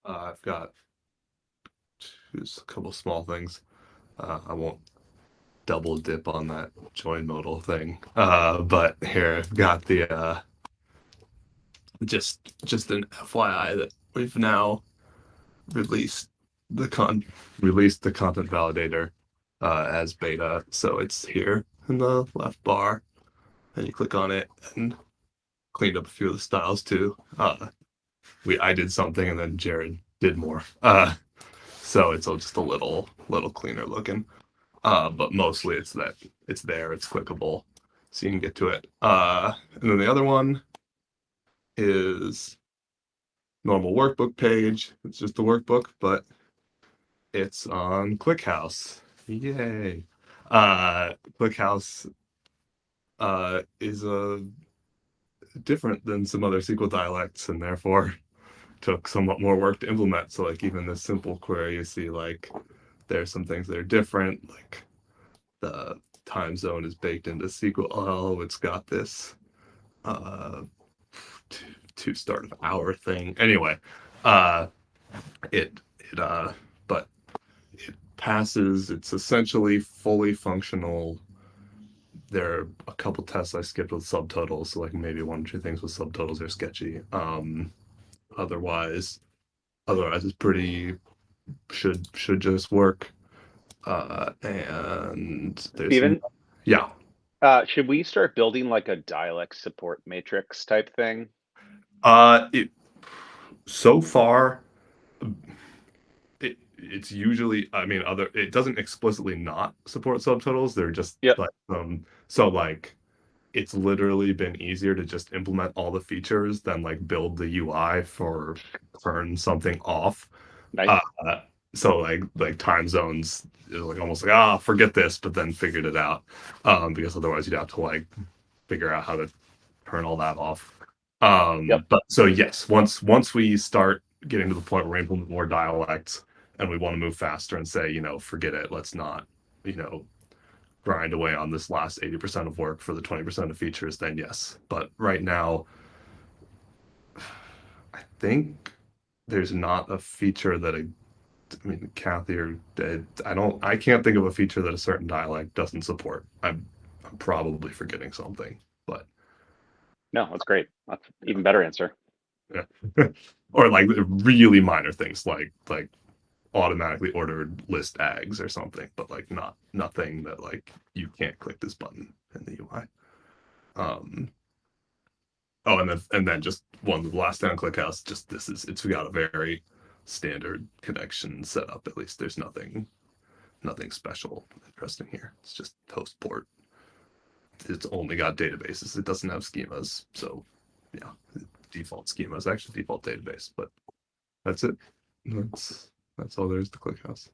I've got just a couple small things. I won't double dip on that join modal thing. But here I've got the just an FYI that we've now released the content validator as beta. So it's here in the left bar, and you click on it and cleaned up a few of the styles too. I did something and then Jared did more. So it's just a little cleaner looking. But mostly it's there, it's clickable, so you can get to it. And then the other one is normal workbook page. It's just the workbook, but it's on Clickhouse. Yay. Clickhouse is different than some other SQL dialects, and therefore took somewhat more work to implement. So like even this simple query, you see like there's some things that are different, like the time zone is baked into SQL. It's got this to start of hour thing. Anyway, but it passes. It's essentially fully functional. There are a couple tests I skipped with subtotals, so like maybe one or two things with subtotals are sketchy. Otherwise it's pretty should just work. And there's Steven, yeah. should we start building like a dialect support matrix type thing? It so far it's usually, I mean, it doesn't explicitly not support subtotals. They're just Yep. like so like it's literally been easier to just implement all the features than like build the UI for turn something off. Nice. Uh, so like time zones is like almost like forget this, but then figured it out. Because otherwise you'd have to like figure out how to turn all that off. Yep. But so yes, once we start getting to the point where we implement more dialects and we want to move faster and say, forget it, let's not, grind away on this last 80% of work for the 20% of features, then yes. But right now, I think there's not a feature that Kathy or I can't think of a feature that a certain dialect doesn't support. I'm probably forgetting something, but No, that's great. That's even better answer. yeah. Or like really minor things like automatically ordered list tags or something, but like nothing that like you can't click this button in the UI. Oh, and then just one of the last down ClickHouse. Just it's got a very standard connection setup. At least there's nothing special interesting here. It's just host port. It's only got databases. It doesn't have schemas. So yeah, default schema is actually default database, but that's it. That's all there is to ClickHouse.